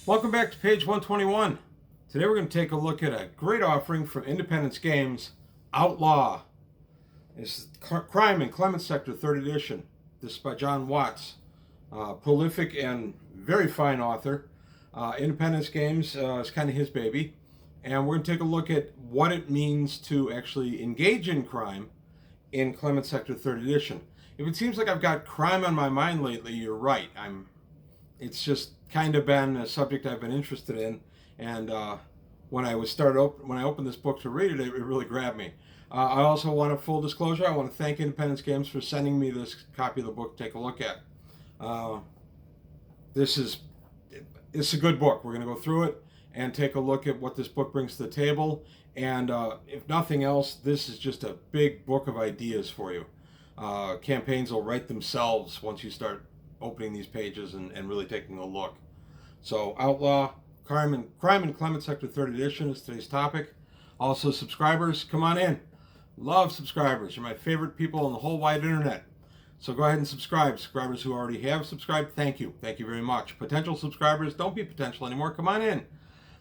Welcome back to page 121. Today we're going to take a look at a great offering from Independence Games, Outlaw. It's Crime in Clement Sector, 3rd edition. This is by John Watts, prolific and very fine author. Independence Games is kind of his baby. And we're going to take a look at what it means to actually engage in crime in Clement Sector, 3rd edition. If it seems like I've got crime on my mind lately, you're right. It's just kind of been a subject I've been interested in, and when I opened this book to read it, it really grabbed me. I also want a full disclosure. I want to thank Independence Games for sending me this copy of the book to take a look at. It's a good book. We're going to go through it and take a look at what this book brings to the table. And if nothing else, this is just a big book of ideas for you. Campaigns will write themselves once you start opening these pages and really taking a look. So Outlaw, Crime in Clement Sector, 3rd edition is today's topic. Also, subscribers, come on in. Love subscribers. You're my favorite people on the whole wide internet. So go ahead and subscribe. Subscribers who already have subscribed, thank you. Thank you very much. Potential subscribers, don't be potential anymore. Come on in.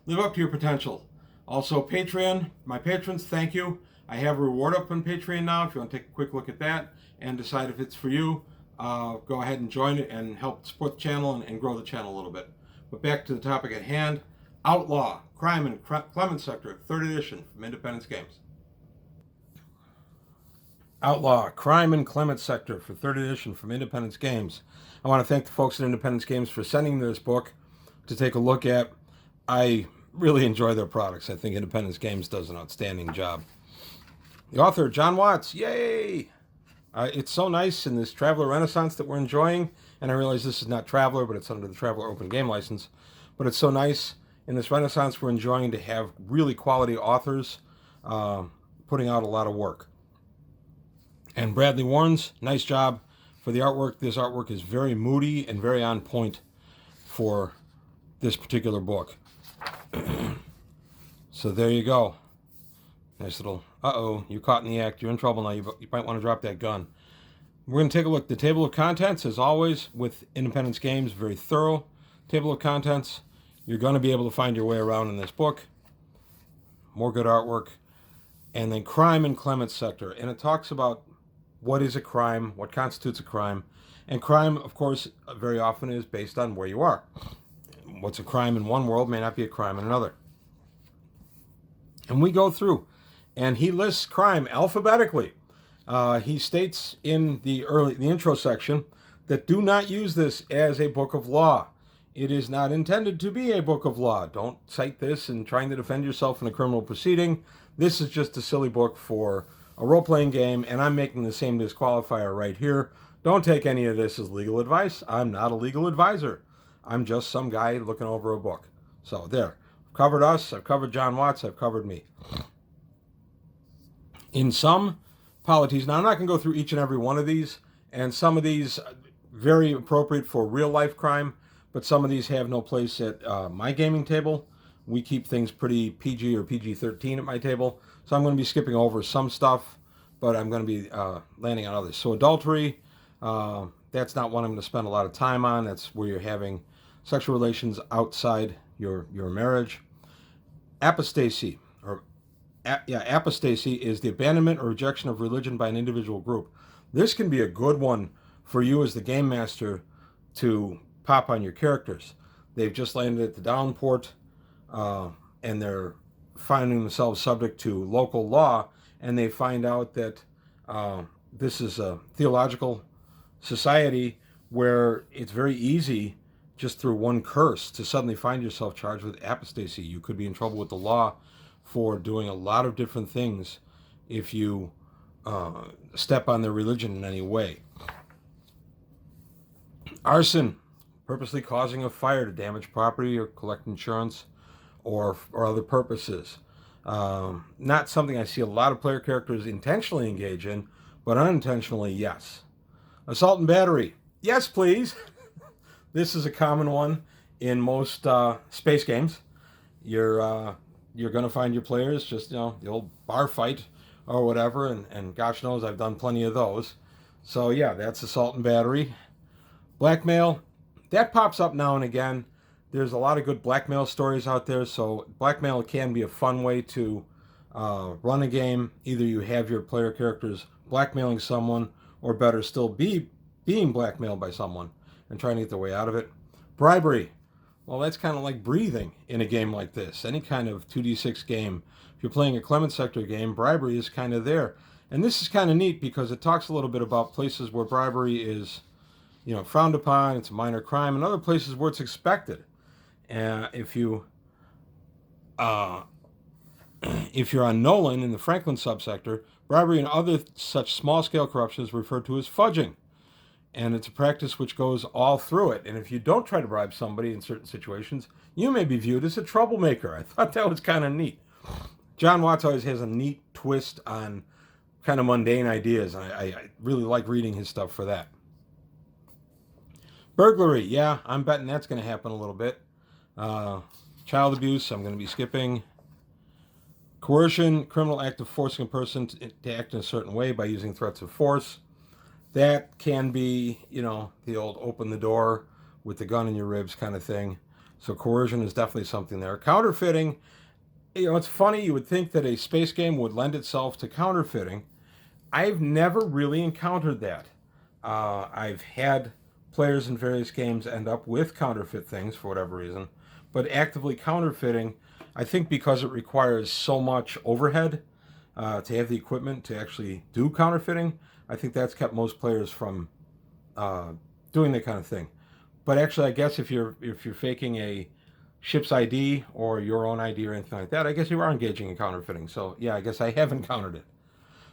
Live up to your potential. Also, Patreon, my patrons, thank you. I have a reward up on Patreon now if you want to take a quick look at that and decide if it's for you. Go ahead and join it and help support the channel and grow the channel a little bit. But back to the topic at hand, Outlaw, Crime in Clement Sector, 3rd edition from Independence Games. Outlaw, Crime in Clement Sector for 3rd edition from Independence Games. I want to thank the folks at Independence Games for sending me this book to take a look at. I really enjoy their products. I think Independence Games does an outstanding job. The author, John Watts, yay! It's so nice in this Traveler Renaissance that we're enjoying, and I realize this is not Traveler, but it's under the Traveler Open Game License, but it's so nice in this Renaissance we're enjoying to have really quality authors putting out a lot of work. And Bradley Warren's, nice job for the artwork. This artwork is very moody and very on point for this particular book. So there you go. Nice little, you caught in the act. You're in trouble now. You might want to drop that gun. We're going to take a look. The table of contents, as always, with Independence Games, very thorough table of contents. You're going to be able to find your way around in this book. More good artwork. And then Crime in Clement Sector. And it talks about what is a crime, what constitutes a crime. And crime, of course, very often is based on where you are. What's a crime in one world may not be a crime in another. And we go through. And he lists crime alphabetically. He states in the intro section that do not use this as a book of law. It is not intended to be a book of law. Don't cite this in trying to defend yourself in a criminal proceeding. This is just a silly book for a role-playing game, and I'm making the same disqualifier right here. Don't take any of this as legal advice. I'm not a legal advisor. I'm just some guy looking over a book. So there. I've covered us. I've covered John Watts. I've covered me. In some polities, now I'm not going to go through each and every one of these, and some of these very appropriate for real-life crime, but some of these have no place at my gaming table. We keep things pretty PG or PG-13 at my table, so I'm going to be skipping over some stuff, but I'm going to be landing on others. So adultery, that's not one I'm going to spend a lot of time on. That's where you're having sexual relations outside your marriage. Apostasy, apostasy is the abandonment or rejection of religion by an individual group. This can be a good one for you as the game master to pop on your characters. They've just landed at the downport, and they're finding themselves subject to local law, and they find out that this is a theological society where it's very easy, just through one curse, to suddenly find yourself charged with apostasy. You could be in trouble with the law for doing a lot of different things if you step on their religion in any way. Arson, purposely causing a fire to damage property or collect insurance or other purposes. Not something I see a lot of player characters intentionally engage in, but unintentionally, yes. Assault and battery, yes please. This is a common one in most space games. You're going to find your players just, the old bar fight or whatever, and gosh knows I've done plenty of those. So yeah, that's assault and battery. Blackmail, that pops up now and again. There's a lot of good blackmail stories out there, so blackmail can be a fun way to run a game. Either you have your player characters blackmailing someone, or better still, being blackmailed by someone and trying to get their way out of it. Bribery. Well, that's kind of like breathing in a game like this. Any kind of 2d6 game. If you're playing a Clement Sector game, bribery is kind of there. And this is kind of neat because it talks a little bit about places where bribery is, frowned upon, it's a minor crime, and other places where it's expected. If you uh, if you're on Nolan in the Franklin subsector, bribery and other such small-scale corruption is referred to as fudging, and it's a practice which goes all through it. And if you don't try to bribe somebody in certain situations, you may be viewed as a troublemaker. I thought that was kind of neat. John Watts always has a neat twist on kind of mundane ideas, and I really like reading his stuff for that. Burglary, yeah, I'm betting that's going to happen a little bit. Child abuse, I'm going to be skipping. Coercion, criminal act of forcing a person to act in a certain way by using threats of force. That can be, the old open the door with the gun in your ribs kind of thing. So coercion is definitely something there. Counterfeiting, it's funny, you would think that a space game would lend itself to counterfeiting. I've never really encountered that. I've had players in various games end up with counterfeit things for whatever reason, but actively counterfeiting, I think because it requires so much overhead to have the equipment to actually do counterfeiting, I think that's kept most players from doing that kind of thing. But actually, I guess if you're faking a ship's ID or your own ID or anything like that, I guess you are engaging in counterfeiting. So yeah, I guess I have encountered it.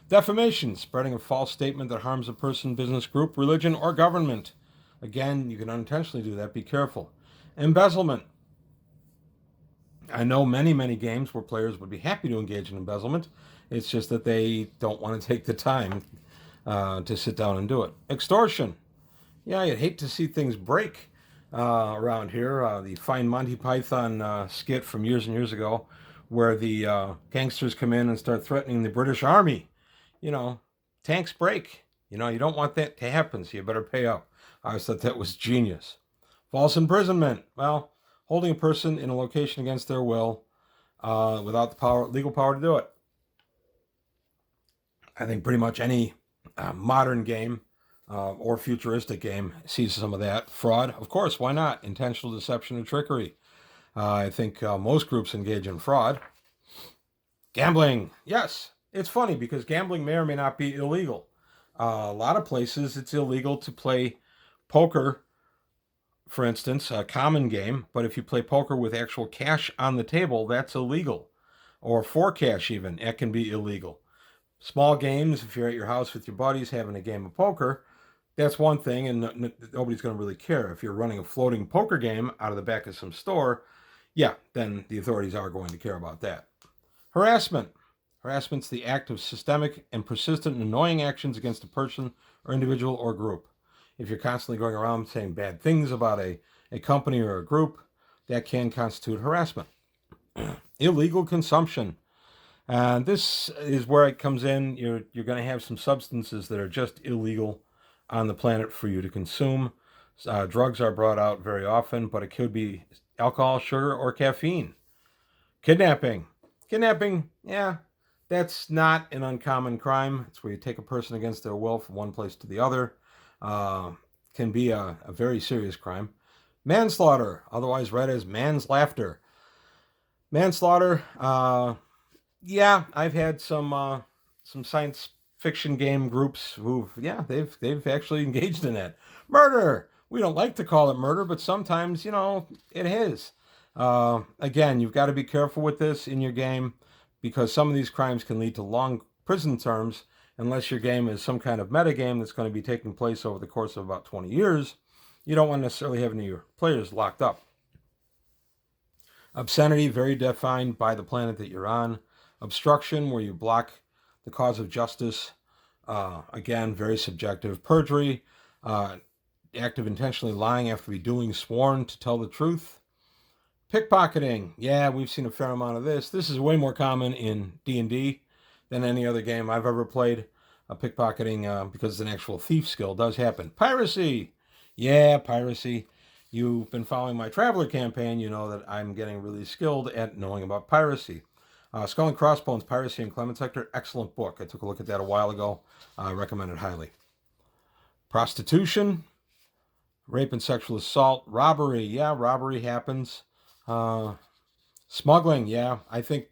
Defamation, spreading a false statement that harms a person, business, group, religion, or government. Again, you can unintentionally do that. Be careful. Embezzlement. I know many, many games where players would be happy to engage in embezzlement. It's just that they don't want to take the time to sit down and do it. Extortion. Yeah, you'd hate to see things break around here. The fine Monty Python skit from years and years ago where the gangsters come in and start threatening the British Army. Tanks break. You don't want that to happen, so you better pay up. I always thought that was genius. False imprisonment. Well, holding a person in a location against their will without the legal power to do it. I think pretty much any modern game or futuristic game sees some of that. Fraud, of course, why not? Intentional deception and trickery. I think most groups engage in fraud. Gambling, yes. It's funny because gambling may or may not be illegal. A lot of places it's illegal to play poker, for instance, a common game, but if you play poker with actual cash on the table, that's illegal. Or for cash even, that can be illegal. Small games, if you're at your house with your buddies having a game of poker, that's one thing and nobody's going to really care. If you're running a floating poker game out of the back of some store, yeah, then the authorities are going to care about that. Harassment. Harassment's the act of systemic and persistent and annoying actions against a person or individual or group. If you're constantly going around saying bad things about a company or a group, that can constitute harassment. Illegal consumption. And this is where it comes in. You're going to have some substances that are just illegal on the planet for you to consume. Drugs are brought out very often, but it could be alcohol, sugar, or caffeine. Kidnapping. Kidnapping, yeah, that's not an uncommon crime. It's where you take a person against their will from one place to the other. Can be a very serious crime. Manslaughter, otherwise read as man's laughter. Manslaughter, yeah, I've had some science fiction game groups they've actually engaged in that. Murder, we don't like to call it murder, but sometimes, it is. Again, you've got to be careful with this in your game because some of these crimes can lead to long prison terms unless your game is some kind of metagame that's going to be taking place over the course of about 20 years. You don't want to necessarily have any of your players locked up. Obscenity, very defined by the planet that you're on. Obstruction, where you block the cause of justice. Again, very subjective. Perjury, act of intentionally lying after be duly sworn to tell the truth. Pickpocketing, yeah, we've seen a fair amount of this. This is way more common in D&D than any other game I've ever played. Pickpocketing, because it's an actual thief skill, does happen. Piracy, yeah, piracy. you've been following my Traveler campaign, you know that I'm getting really skilled at knowing about piracy. Skull and Crossbones, Piracy in Clement Sector, excellent book. I took a look at that a while ago. I recommend it highly. Prostitution, rape and sexual assault, robbery. Yeah, robbery happens. Smuggling. Yeah, I think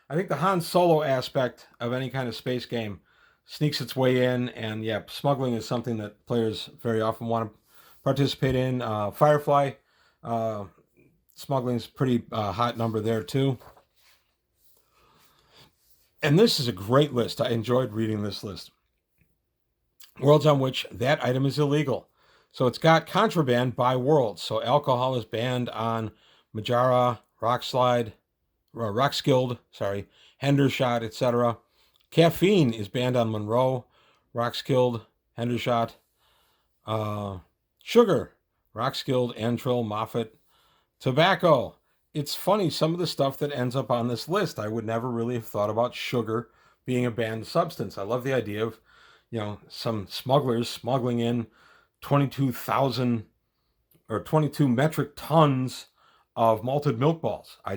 the Han Solo aspect of any kind of space game sneaks its way in, and yeah, smuggling is something that players very often want to participate in. Firefly, smuggling is a pretty hot number there too. And this is a great list. I enjoyed reading this list. Worlds on which that item is illegal. So it's got contraband by worlds. So alcohol is banned on Majara, Rockskilde, Hendershot, etc. Caffeine is banned on Monroe, Rockskilde, Hendershot. Sugar, Rockskilde, Antrill, Moffat. Tobacco. It's funny, some of the stuff that ends up on this list, I would never really have thought about sugar being a banned substance. I love the idea of, some smugglers smuggling in 22,000 or 22 metric tons of malted milk balls. I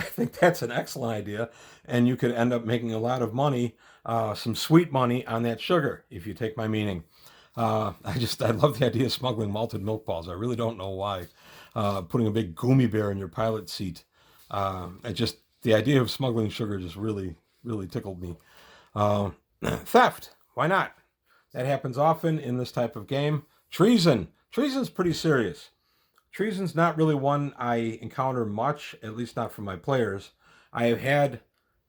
think that's an excellent idea, and you could end up making a lot of money, some sweet money on that sugar, if you take my meaning. I love the idea of smuggling malted milk balls. I really don't know why. Putting a big gummy bear in your pilot seat. The idea of smuggling sugar just really, really tickled me. Theft. Why not? That happens often in this type of game. Treason. Treason's pretty serious. Treason's not really one I encounter much, at least not from my players. I have had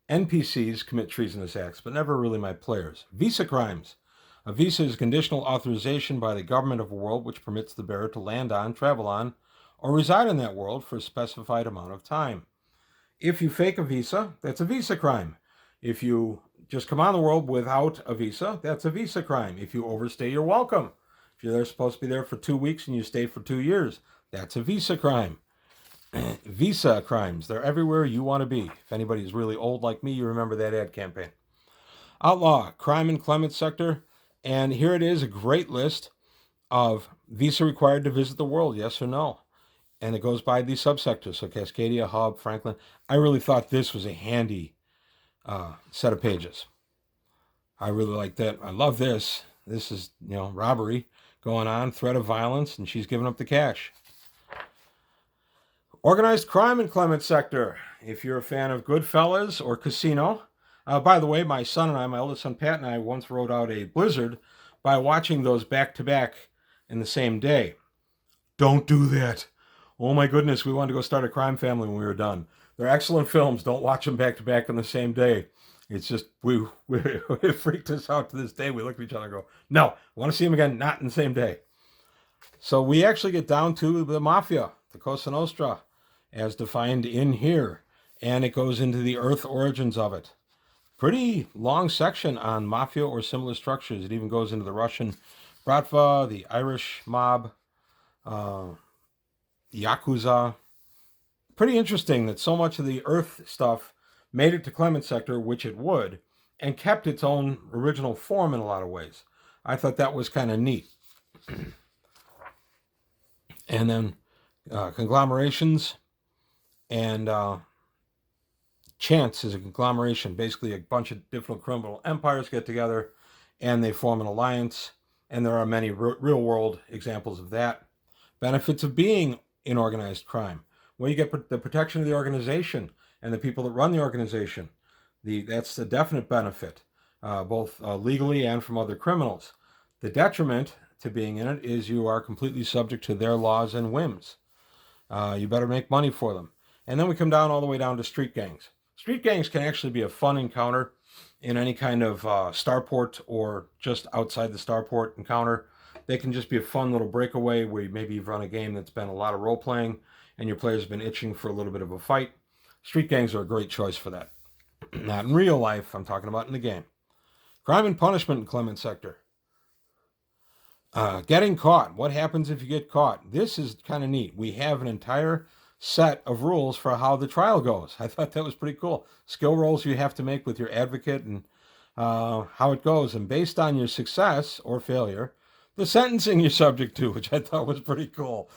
NPCs commit treasonous acts, but never really my players. Visa crimes. A visa is conditional authorization by the government of a world which permits the bearer to land on, travel on, or reside in that world for a specified amount of time. If you fake a visa, that's a visa crime. If you just come on the world without a visa, that's a visa crime. If you overstay your welcome, if you're supposed to be there for 2 weeks and you stay for 2 years, that's a visa crime. Visa crimes, they're everywhere you want to be. If anybody's really old like me, you remember that ad campaign. Outlaw, crime in Clement Sector. And here it is, a great list of visa required to visit the world, yes or no. And it goes by these subsectors. So Cascadia, Hub, Franklin. I really thought this was a handy set of pages. I really like that. I love this. This is, robbery going on, threat of violence, and she's giving up the cash. Organized crime in Clement Sector. If you're a fan of Goodfellas or Casino. By the way, my son and I, my eldest son Pat and I, once rode out a blizzard by watching those back-to-back in the same day. Don't do that. Oh my goodness, we wanted to go start a crime family when we were done. They're excellent films. Don't watch them back-to-back on the same day. It's just, it freaked us out to this day. We look at each other and go, no, I want to see them again, not in the same day. So we actually get down to the Mafia, the Cosa Nostra, as defined in here. And it goes into the Earth origins of it. Pretty long section on Mafia or similar structures. It even goes into the Russian Bratva, the Irish mob, Yakuza. Pretty interesting that so much of the Earth stuff made it to Clement Sector, which it would, and kept its own original form in a lot of ways. I thought that was kind of neat. And then conglomerations, and Chance is a conglomeration. Basically, a bunch of different criminal empires get together, and they form an alliance, and there are many real-world examples of that. Benefits of being in organized crime. Well, you get the protection of the organization and the people that run the organization. That's a definite benefit, both legally and from other criminals. The detriment to being in it is you are completely subject to their laws and whims. You better make money for them. And then we come down all the way down to street gangs. Street gangs can actually be a fun encounter in any kind of starport or just outside the starport encounter. They can just be a fun little breakaway where maybe you've run a game that's been a lot of role-playing and your players have been itching for a little bit of a fight. Street gangs are a great choice for that. Not in real life, I'm talking about in the game. Crime and punishment in Clement Sector. Getting caught. What happens if you get caught? This is kind of neat. We have an entire set of rules for how the trial goes. I thought that was pretty cool. Skill rolls you have to make with your advocate and how it goes. And based on your success or failure, the sentencing you're subject to, which I thought was pretty cool.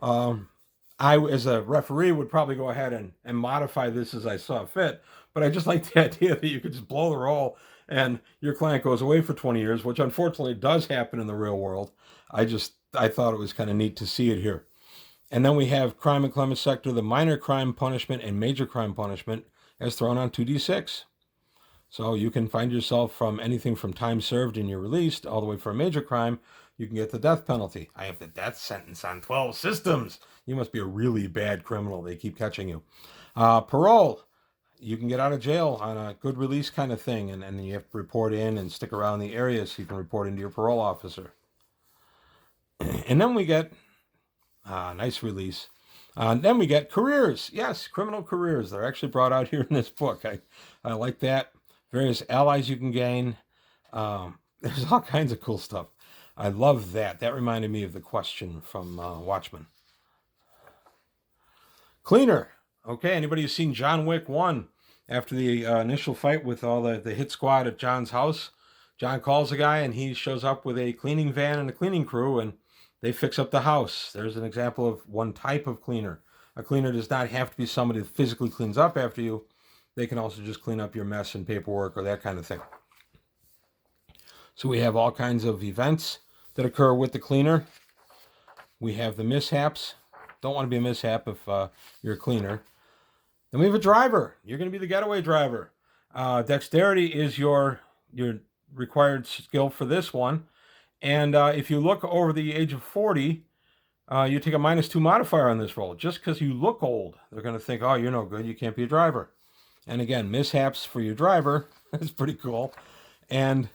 I, as a referee, would probably go ahead and modify this as I saw fit, but I just like the idea that you could just blow the roll and your client goes away for 20 years, which unfortunately does happen in the real world. I thought it was kind of neat to see it here. And then we have crime in Clement Sector, the minor crime punishment and major crime punishment as thrown on 2d6. So you can find yourself from anything from time served and you're released all the way for a major crime. You can get the death penalty. I have the death sentence on 12 systems. You must be a really bad criminal. They keep catching you. Parole. You can get out of jail on a good release kind of thing. And then you have to report in and stick around the area so you can report into your parole officer. And then we get nice release. Then we get careers. Yes, criminal careers. They're actually brought out here in this book. I like that. Various allies you can gain. There's all kinds of cool stuff. I love that. That reminded me of the question from Watchmen. Cleaner. Okay, anybody who's seen John Wick 1, after the initial fight with all the hit squad at John's house, John calls a guy and he shows up with a cleaning van and a cleaning crew and they fix up the house. There's an example of one type of cleaner. A cleaner does not have to be somebody that physically cleans up after you. They can also just clean up your mess and paperwork or that kind of thing. So we have all kinds of events that occur with the cleaner. We have the mishaps. Don't want to be a mishap if you're a cleaner. Then we have a driver. You're going to be the getaway driver. Dexterity is your required skill for this one. And if you look over the age of 40, you take a -2 modifier on this roll. Just because you look old, they're going to think, oh, you're no good. You can't be a driver. And again, mishaps for your driver is pretty cool. And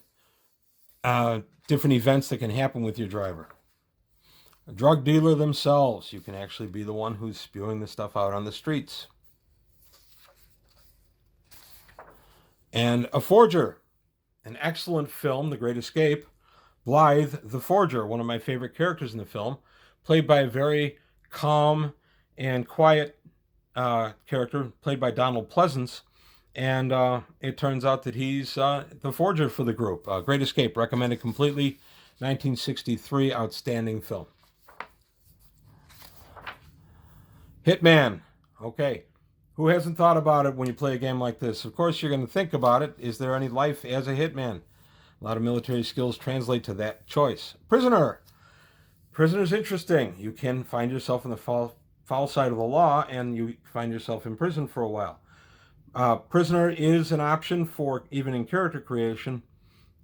different events that can happen with your driver. A drug dealer themselves. You can actually be the one who's spewing the stuff out on the streets. And a forger. An excellent film, The Great Escape. Blythe, the forger, one of my favorite characters in the film, played by a very calm and quiet character, played by Donald Pleasance. And it turns out that he's the forger for the group. Great Escape, recommended completely. 1963, outstanding film. Hitman. Okay. Who hasn't thought about it when you play a game like this? Of course, you're going to think about it. Is there any life as a hitman? A lot of military skills translate to that choice. Prisoner. Prisoner's interesting. You can find yourself on the foul side of the law, and you find yourself in prison for a while. Prisoner is an option for even in character creation,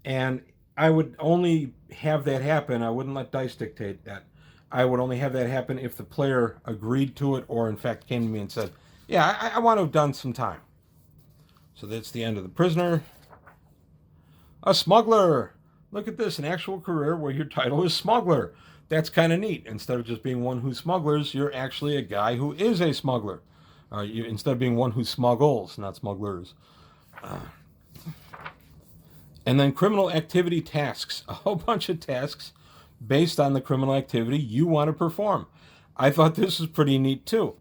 and I would only have that happen. I wouldn't let dice dictate that. I would only have that happen if the player agreed to it or in fact came to me and said, yeah, I want to have done some time. So that's the end of the prisoner. A smuggler. Look at this, an actual career where your title is smuggler. That's kind of neat. Instead of just being one who smugglers, you're actually a guy who is a smuggler. Instead of being one who smuggles, not smugglers. And then criminal activity tasks. A whole bunch of tasks based on the criminal activity you want to perform. I thought this was pretty neat too.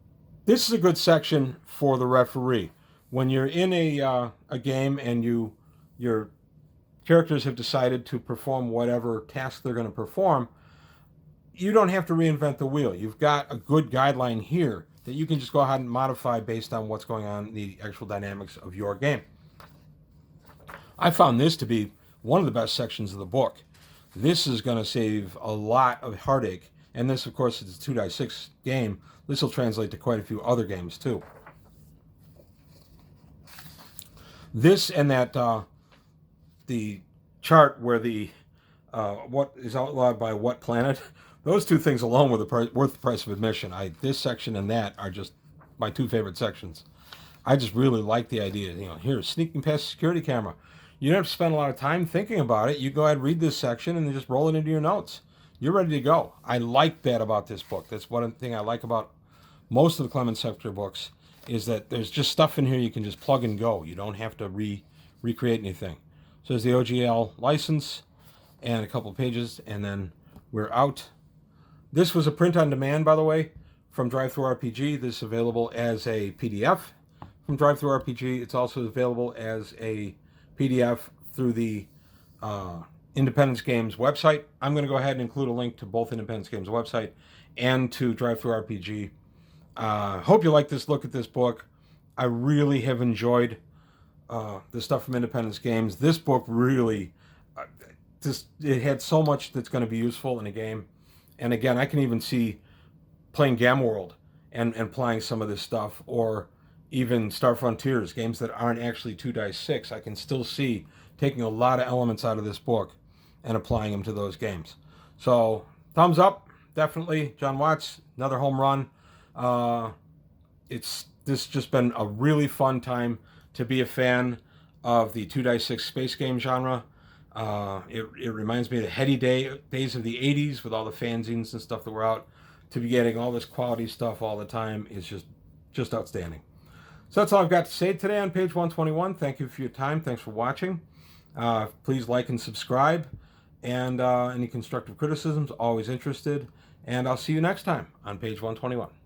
This is a good section for the referee. When you're in a game and your characters have decided to perform whatever task they're going to perform, you don't have to reinvent the wheel. You've got a good guideline here that you can just go ahead and modify based on what's going on in the actual dynamics of your game. I found this to be one of the best sections of the book. This is going to save a lot of heartache. And this, of course, is a 2x6 game. This will translate to quite a few other games, too. This and that, the chart where the what is outlawed by what planet, those two things alone were worth the price of admission. This section and that are just my two favorite sections. I just really like the idea. Here's sneaking past a security camera. You don't have to spend a lot of time thinking about it. You go ahead and read this section and then just roll it into your notes. You're ready to go. I like that about this book. That's one thing I like about most of the Clement Sector books is that there's just stuff in here you can just plug and go. You don't have to recreate anything. So there's the OGL license and a couple of pages, and then we're out. This was a print on demand, by the way, from DriveThruRPG. This is available as a PDF from DriveThruRPG. It's also available as a PDF through the Independence Games website. I'm going to go ahead and include a link to both Independence Games website and to Drive Through RPG. Hope you like this look at this book. I really have enjoyed the stuff from Independence Games. This book really, it had so much that's going to be useful in a game. And again, I can even see playing Gamma World and applying some of this stuff, or even Star Frontiers, games that aren't actually 2-6. I can still see taking a lot of elements out of this book and applying them to those games. So, thumbs up, definitely. John Watts, another home run. This just been a really fun time to be a fan of the 2-6 space game genre. It reminds me of the heady days of the 80s with all the fanzines and stuff that were out. To be getting all this quality stuff all the time is just outstanding. So that's all I've got to say today on page 121. Thank you for your time. Thanks for watching. Please like and subscribe. And any constructive criticisms, always interested. And I'll see you next time on page 121.